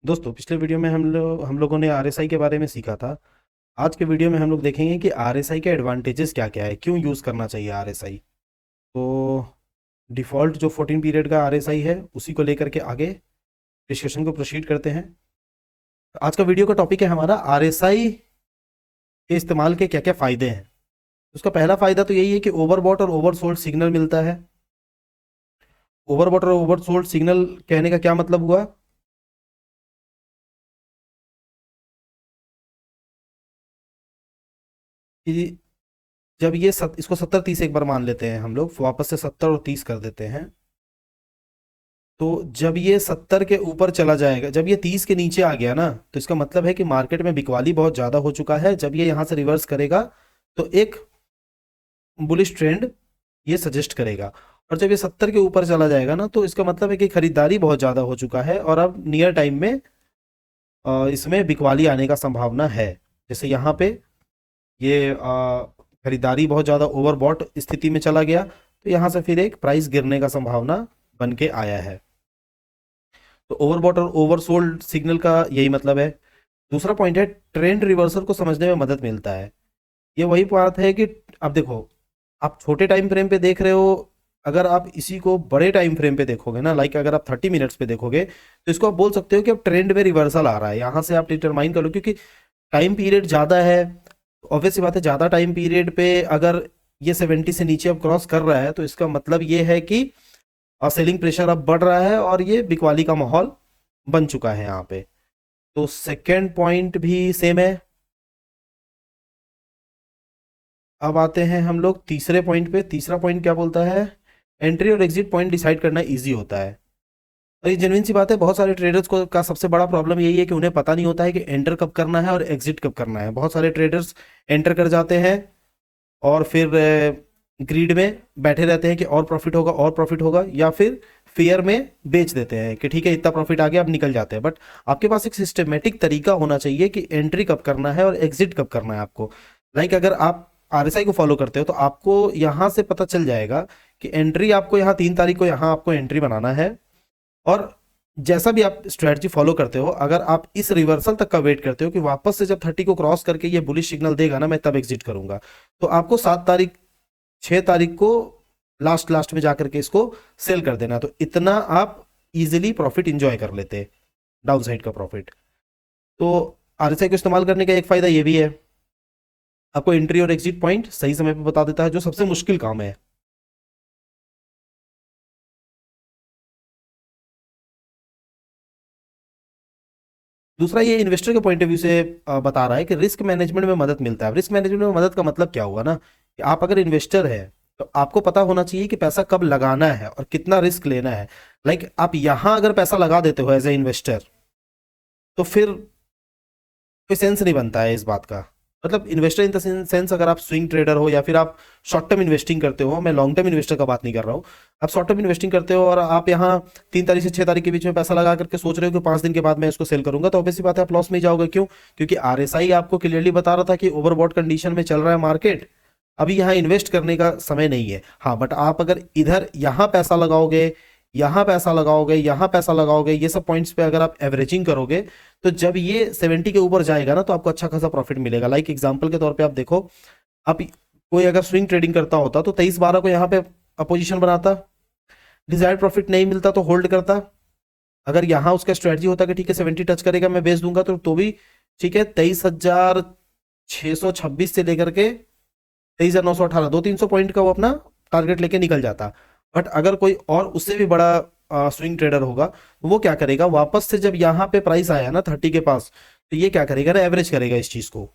दोस्तों, पिछले वीडियो में हम लोगों ने आरएसआई के बारे में सीखा था। आज के वीडियो में हम लोग देखेंगे कि आरएसआई के एडवांटेजेस क्या क्या है, क्यों यूज़ करना चाहिए आरएसआई। तो डिफ़ॉल्ट जो 14 पीरियड का आरएसआई है उसी को लेकर के आगे डिस्कशन को प्रोसीड करते हैं। आज का वीडियो का टॉपिक है हमारा आरएसआई के इस्तेमाल के क्या क्या फ़ायदे हैं। उसका पहला फ़ायदा तो यही है कि ओवरबॉट और ओवरसोल्ड सिग्नल मिलता है। ओवरबॉट और ओवरसोल्ड सिग्नल कहने का क्या मतलब हुआ कि जब ये इसको 70-30 एक बार मान लेते हैं, हम लोग वापस से 70 और 30 कर देते हैं। तो जब ये 70 के ऊपर चला जाएगा, जब ये 30 के नीचे आ गया ना, तो इसका मतलब है कि मार्केट में बिकवाली बहुत ज़्यादा हो चुका है। जब ये यहाँ से रिवर्स करेगा तो एक बुलिश ट्रेंड ये सजेस्ट करेगा। और जब ये 70 के ऊपर चला जाएगा ना, तो इसका मतलब है कि खरीदारी बहुत ज़्यादा हो चुका है और अब नियर टाइम में इसमें बिकवाली आने का संभावना है। जैसे यहाँ पे ये खरीदारी बहुत ज़्यादा ओवरबॉट स्थिति में चला गया, तो यहाँ से फिर एक प्राइस गिरने का संभावना बन के आया है। तो ओवरबॉट और ओवरसोल्ड सिग्नल का यही मतलब है। दूसरा पॉइंट है, ट्रेंड रिवर्सल को समझने में मदद मिलता है। ये वही बात है कि अब देखो, आप छोटे टाइम फ्रेम पे देख रहे हो, अगर आप इसी को बड़े टाइम फ्रेम पे देखोगे ना, लाइक अगर आप 30 मिनट्स पे देखोगे, तो इसको आप बोल सकते हो कि अब ट्रेंड में रिवर्सल आ रहा है। यहाँ से आप डिटरमाइन कर लो, क्योंकि टाइम पीरियड ज़्यादा है। ऑब्वियस सी बात है, ज़्यादा टाइम पीरियड पे अगर ये 70 से नीचे अब क्रॉस कर रहा है, तो इसका मतलब ये है कि सेलिंग प्रेशर अब बढ़ रहा है और ये बिकवाली का माहौल बन चुका है यहाँ पे। तो सेकेंड पॉइंट भी सेम है। अब आते हैं हम लोग तीसरे पॉइंट पे। तीसरा पॉइंट क्या बोलता है, एंट्री और एग्जिट पॉइंट डिसाइड करना इजी होता है। और ये जेन्युइन सी बात है, बहुत सारे ट्रेडर्स को का सबसे बड़ा प्रॉब्लम यही है कि उन्हें पता नहीं होता है कि एंटर कब करना है और एग्जिट कब करना है। बहुत सारे ट्रेडर्स एंटर कर जाते हैं और फिर ग्रीड में बैठे रहते हैं कि और प्रॉफिट होगा और प्रॉफिट होगा, या फिर फेयर में बेच देते हैं कि ठीक है इतना प्रॉफिट आ गया, अब निकल जाते हैं। बट आपके पास एक सिस्टमेटिक तरीका होना चाहिए कि एंट्री कब करना है और एग्जिट कब करना है आपको। लाइक अगर आप आरएसआई को फॉलो करते हो, तो आपको यहाँ से पता चल जाएगा कि एंट्री आपको यहाँ 3 तारीख को यहाँ आपको एंट्री बनाना है। और जैसा भी आप स्ट्रेटजी फॉलो करते हो, अगर आप इस रिवर्सल तक का वेट करते हो कि वापस से जब 30 को क्रॉस करके ये बुलिश सिग्नल देगा ना, मैं तब एग्जिट करूंगा, तो आपको 7 तारीख 6 तारीख को लास्ट लास्ट में जाकर के इसको सेल कर देना। तो इतना आप इजीली प्रॉफिट इंजॉय कर लेते, डाउन साइड का प्रॉफिट। तो आरएसआई को इस्तेमाल करने का एक फायदा ये भी है, आपको एंट्री और एग्जिट पॉइंट सही समय पे बता देता है, जो सबसे मुश्किल काम है। दूसरा, ये इन्वेस्टर के पॉइंट ऑफ व्यू से बता रहा है कि रिस्क मैनेजमेंट में मदद मिलता है। रिस्क मैनेजमेंट में मदद का मतलब क्या हुआ ना, कि आप अगर इन्वेस्टर है तो आपको पता होना चाहिए कि पैसा कब लगाना है और कितना रिस्क लेना है। लाइक आप यहां अगर पैसा लगा देते हो एज ए इन्वेस्टर, तो फिर कोई सेंस नहीं बनता है इस बात का। मतलब इन्वेस्टर इन द सेंस, अगर आप स्विंग ट्रेडर हो या फिर आप शॉर्ट टर्म इन्वेस्टिंग करते हो, मैं लॉन्ग टर्म इन्वेस्टर का बात नहीं कर रहा हूँ। आप शॉर्ट टर्म इन्वेस्टिंग करते हो और आप यहाँ 3 तारीख से 6 तारीख के बीच में पैसा लगा करके सोच रहे हो कि 5 दिन के बाद मैं इसको सेल करूंगा, तो ऑब्वियसली बात है आप लॉस में ही जाओगे। क्यों? क्योंकि आरएसआई आपको क्लियरली बता रहा था कि ओवरबॉट कंडीशन में चल रहा है मार्केट, अभी यहाँ इन्वेस्ट करने का समय नहीं है। हाँ, बट आप अगर इधर यहाँ पैसा लगाओगे, यहाँ पैसा लगाओगे, यहाँ पैसा लगाओगे, ये सब पॉइंट्स पे अगर आप एवरेजिंग करोगे, तो जब ये 70 के ऊपर जाएगा ना, तो आपको अच्छा खासा प्रॉफिट मिलेगा। लाइक एग्जांपल के तौर पे आप देखो, आप कोई अगर स्विंग ट्रेडिंग करता होता तो 23-12 को यहाँ पे अपोजिशन बनाता, डिजायर्ड प्रॉफिट नहीं मिलता तो होल्ड करता। अगर यहाँ उसका स्ट्रेटजी होता कि ठीक है 70 टच करेगा मैं बेच दूंगा, तो भी ठीक है, 23,626 से लेकर के 23,918, 200-300 पॉइंट का वो अपना टारगेट लेके निकल जाता। बट अगर कोई और उससे भी बड़ा स्विंग ट्रेडर होगा, तो वो क्या करेगा, वापस से जब यहाँ पे प्राइस आया ना 30 के पास, तो ये क्या करेगा ना, एवरेज करेगा इस चीज को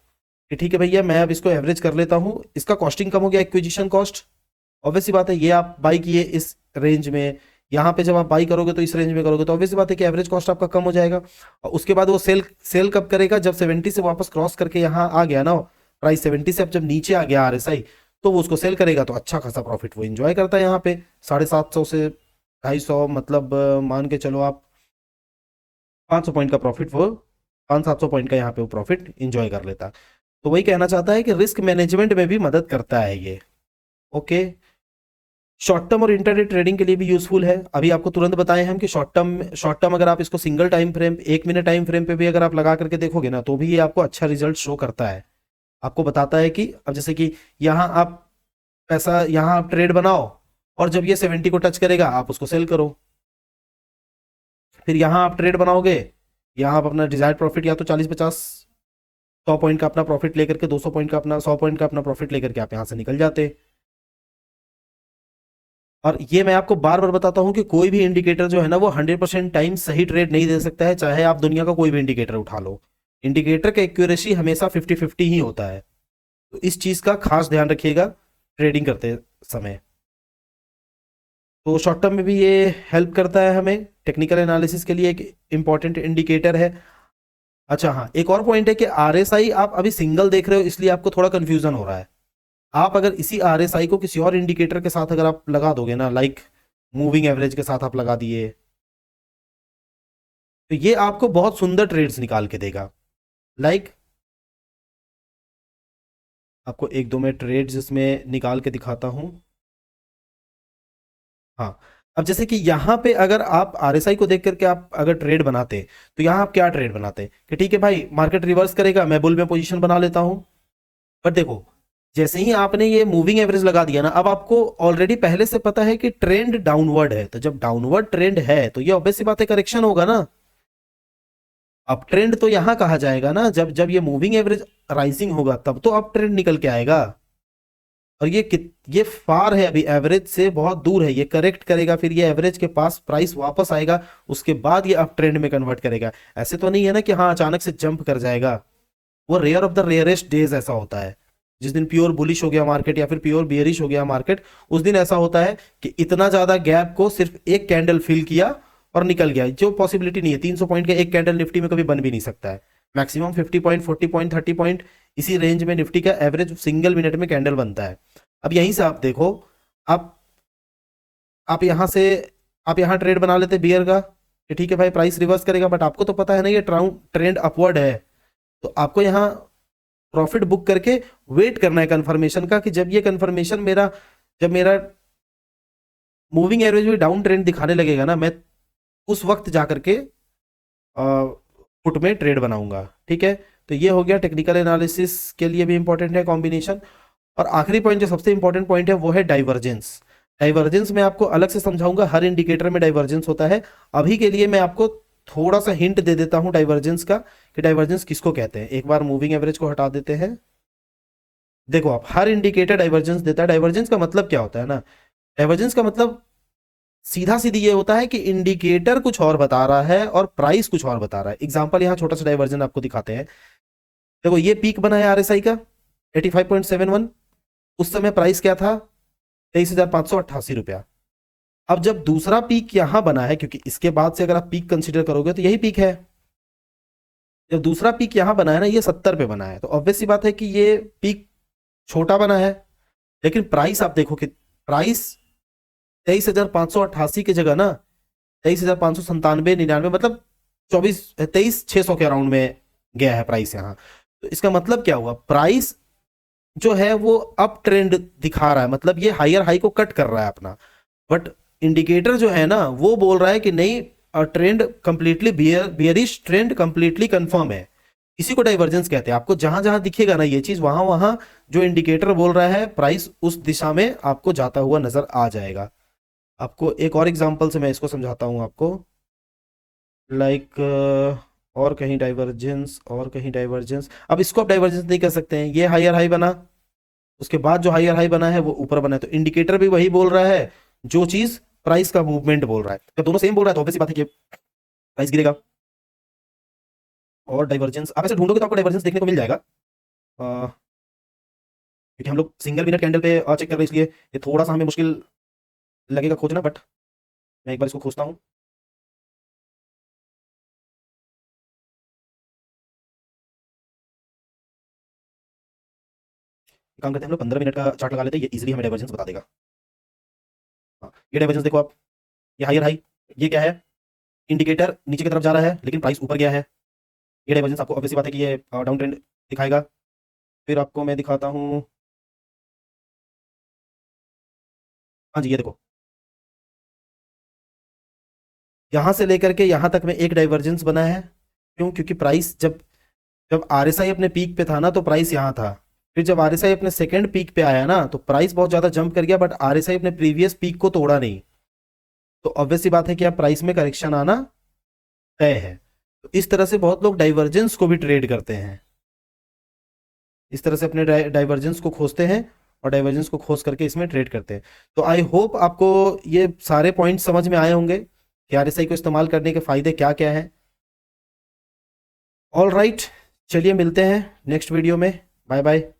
कि ठीक है भैया मैं अब इसको एवरेज कर लेता हूँ, इसका कॉस्टिंग कम हो गया, एक्विजिशन कॉस्ट। ऑब्वियसली बात है, ये आप बाई किए इस रेंज में, यहाँ पे जब आप बाई करोगे तो इस रेंज में करोगे, तो ऑब्वियसली बात है कि एवरेज कॉस्ट आपका कम हो जाएगा। और उसके बाद वो सेल सेल कब करेगा, जब 70 से वापस क्रॉस करके यहाँ आ गया ना प्राइस, 70 से अब जब नीचे आ गया आरएसआई, तो वो उसको सेल करेगा, तो अच्छा खासा प्रॉफिट वो एंजॉय करता है यहाँ पे। 750 से 250, मतलब मान के चलो आप 500 पॉइंट का प्रॉफिट वो, 500-700 पॉइंट का यहाँ पे वो प्रॉफिट इंजॉय कर लेता। तो वही कहना चाहता है कि रिस्क मैनेजमेंट में भी मदद करता है ये। ओके। शॉर्ट टर्म और इंटरडे ट्रेडिंग के लिए भी यूजफुल है। अभी आपको तुरंत बताए हम कि शॉर्ट टर्म अगर आप इसको single time frame 1 minute time frame पे भी अगर आप लगा करके देखोगे ना, तो भी ये आपको अच्छा रिजल्ट शो करता है। आपको बताता है कि अब जैसे कि यहाँ आप पैसा, यहाँ आप ट्रेड बनाओ और जब ये 70 को टच करेगा आप उसको सेल करो। फिर यहाँ आप ट्रेड बनाओगे, यहाँ आप अपना डिजायर्ड प्रॉफिट या तो 40-50 100 पॉइंट का अपना प्रॉफिट लेकर के, 200 पॉइंट का अपना 100 पॉइंट का अपना प्रॉफिट लेकर के आप यहाँ से निकल जाते। और ये मैं आपको बार बार बताता हूं कि कोई भी इंडिकेटर जो है ना वो 100% टाइम सही ट्रेड नहीं दे सकता है, चाहे आप दुनिया का कोई भी इंडिकेटर उठा लो। इंडिकेटर का एक्यूरेसी हमेशा 50-50 ही होता है। तो इस चीज का खास ध्यान रखिएगा ट्रेडिंग करते समय। तो शॉर्ट टर्म में भी ये हेल्प करता है हमें, टेक्निकल एनालिसिस के लिए एक इंपॉर्टेंट इंडिकेटर है। अच्छा हाँ, एक और पॉइंट है कि आरएसआई आप अभी सिंगल देख रहे हो इसलिए आपको थोड़ा कंफ्यूजन हो रहा है। आप अगर इसी आरएसआई को किसी और इंडिकेटर के साथ अगर आप लगा दोगे ना, लाइक मूविंग एवरेज के साथ आप लगा दिए, तो ये आपको बहुत सुंदर ट्रेड्स निकाल के देगा। लाइक आपको एक दो मैं ट्रेड्स इसमें निकाल के दिखाता हूं। हाँ, अब जैसे कि यहाँ पे अगर आप आरएसआई को देख करके आप अगर ट्रेड बनाते, तो यहाँ आप क्या ट्रेड बनाते कि ठीक है भाई मार्केट रिवर्स करेगा, मैं बुल में पोजीशन बना लेता हूं। पर देखो, जैसे ही आपने ये मूविंग एवरेज लगा दिया ना, अब आपको ऑलरेडी पहले से पता है कि ट्रेंड डाउनवर्ड है, तो जब डाउनवर्ड ट्रेंड है तो ये ऑब्वियस सी बात है करेक्शन होगा ना। अप ट्रेंड तो यहां कहा जाएगा ना, जब जब ये मूविंग एवरेज राइजिंग होगा तब तो अप ट्रेंड निकल के आएगा। और ये फार है, अभी एवरेज से बहुत दूर है, ये करेक्ट करेगा, फिर ये एवरेज के पास प्राइस वापस आएगा, उसके बाद ये अप ट्रेंड में कन्वर्ट करेगा। ऐसे तो नहीं है ना कि हाँ अचानक से जंप कर जाएगा। वो rare of the rarest days ऐसा होता है, जिस दिन प्योर बुलिश हो गया मार्केट या फिर प्योर बियरिश हो गया मार्केट, उस दिन ऐसा होता है कि इतना ज्यादा गैप को सिर्फ एक कैंडल फिल किया और निकल गया, जो पॉसिबिलिटी नहीं है। 300 पॉइंट का एक कैंडल निफ्टी में कभी बन भी नहीं सकता है। मैक्सिमम 50 पॉइंट, 40 पॉइंट, 30 पॉइंट, इसी रेंज में निफ्टी का एवरेज सिंगल मिनट में कैंडल बनता है। अब यहीं से आप देखो, आप आप यहां से आप यहां ट्रेड बना लेते बियर का कि ठीक है भाई प्राइस रिवर्स करेगा, बट आपको तो पता है ना ये ट्रेंड अपवर्ड है। तो आपको यहाँ प्रॉफिट बुक करके वेट करना है कंफर्मेशन का, कि जब ये कंफर्मेशन जब मेरा मूविंग एवरेज में डाउन ट्रेंड दिखाने लगेगा ना, मैं उस वक्त जाकर के पुट में ट्रेड बनाऊंगा। ठीक है, तो ये हो गया टेक्निकल एनालिसिस के लिए भी इंपॉर्टेंट है कॉम्बिनेशन। और आखिरी पॉइंट जो सबसे इंपॉर्टेंट पॉइंट है वो है डाइवर्जेंस। डाइवर्जेंस मैं आपको अलग से समझाऊंगा, हर इंडिकेटर में डाइवर्जेंस होता है। अभी के लिए मैं आपको थोड़ा सा हिंट दे देता हूं डाइवर्जेंस का, कि डाइवर्जेंस किसको कहते हैं। एक बार मूविंग एवरेज को हटा देते हैं। देखो आप, हर इंडिकेटर डाइवर्जेंस देता है। डाइवर्जेंस का मतलब क्या होता है ना, डाइवर्जेंस का मतलब सीधा सीधी ये होता है कि इंडिकेटर कुछ और बता रहा है और प्राइस कुछ और बता रहा है। एग्जांपल यहाँ छोटा सा डाइवर्जन आपको दिखाते हैं। देखो ये पीक बना है आरएसआई का 85.71, उस समय प्राइस क्या था 23,588 रुपया। अब जब दूसरा पीक यहां बना है, क्योंकि इसके बाद से अगर आप पीक कंसीडर करोगे तो यही पीक है, जब दूसरा पीक यहां बना है ना, ये 70 पे बना है, तो ऑब्वियस सी बात है कि ये पीक छोटा बना है। लेकिन प्राइस आप देखो कि प्राइस 23,588 की जगह ना 23,597-99, मतलब 23,600 के अराउंड में गया है प्राइस यहाँ। तो इसका मतलब क्या हुआ, प्राइस जो है वो अप ट्रेंड दिखा रहा है, मतलब ये हायर हाई को कट कर रहा है अपना। बट इंडिकेटर जो है ना वो बोल रहा है कि नहीं, trend completely bearish trend completely confirm है। इसी को डाइवर्जेंस कहते हैं। आपको जहां जहां दिखेगा ना ये चीज, वहां वहां जो इंडिकेटर बोल रहा है प्राइस उस दिशा में आपको जाता हुआ नजर आ जाएगा। आपको एक और एग्जांपल से मैं इसको समझाता हूं आपको। लाइक और कहीं डाइवर्जेंस, और कहीं डाइवर्जेंस, अब इसको आप डाइवर्जेंस नहीं कर सकते हैं। ये हायर हाई बना, उसके बाद जो हायर हाई बना है वो ऊपर बना है, तो इंडिकेटर भी वही बोल रहा है जो चीज प्राइस का मूवमेंट बोल रहा है। जब दोनों सेम बोल रहा है तो ऑब्वियस बात है कि प्राइस गिरेगा। और डाइवर्जेंस आप ऐसे ढूंढोगे तो आपको डाइवर्जेंस देखने को मिल जाएगा। क्योंकि हम लोग सिंगल मिनट कैंडल पे चेक कर रहे हैं, इसलिए ये थोड़ा सा हमें मुश्किल लगेगा खोजना, बट मैं एक बार इसको खोजता हूँ। काम करते हैं हम लोग 15 मिनट का चार्ट लगा लेते हैं, ये इजीली हमें डाइवर्जेंस बता देगा। हाँ, ये डाइवर्जेंस देखो आप, ये हायर हाई, ये क्या है, इंडिकेटर नीचे की तरफ जा रहा है लेकिन प्राइस ऊपर गया है। ये डाइवर्जेंस आपको ऑब्वियस बात है कि ये डाउन ट्रेंड दिखाएगा। फिर आपको मैं दिखाता हूँ, हाँ जी, ये देखो, यहां से लेकर के यहां तक में एक डाइवर्जेंस बना है। क्यों? क्योंकि प्राइस जब जब आरएसआई अपने पीक पे था ना, तो प्राइस यहाँ था। फिर जब आरएसआई अपने सेकंड पीक पे आया ना, तो प्राइस बहुत ज्यादा जंप कर गया, बट आरएसआई अपने प्रीवियस पीक को तोड़ा नहीं। तो ऑब्वियस सी बात है कि अब प्राइस में करेक्शन आना तय है। तो इस तरह से बहुत लोग डाइवर्जेंस को भी ट्रेड करते हैं। इस तरह से अपने डाइवर्जेंस को खोजते हैं और डाइवर्जेंस को खोज करके इसमें ट्रेड करते हैं। तो आई होप आपको ये सारे पॉइंट्स समझ में आए होंगे कि आरएसआई को इस्तेमाल करने के फायदे क्या क्या हैं। ऑल राइट, चलिए मिलते हैं नेक्स्ट वीडियो में। Bye bye.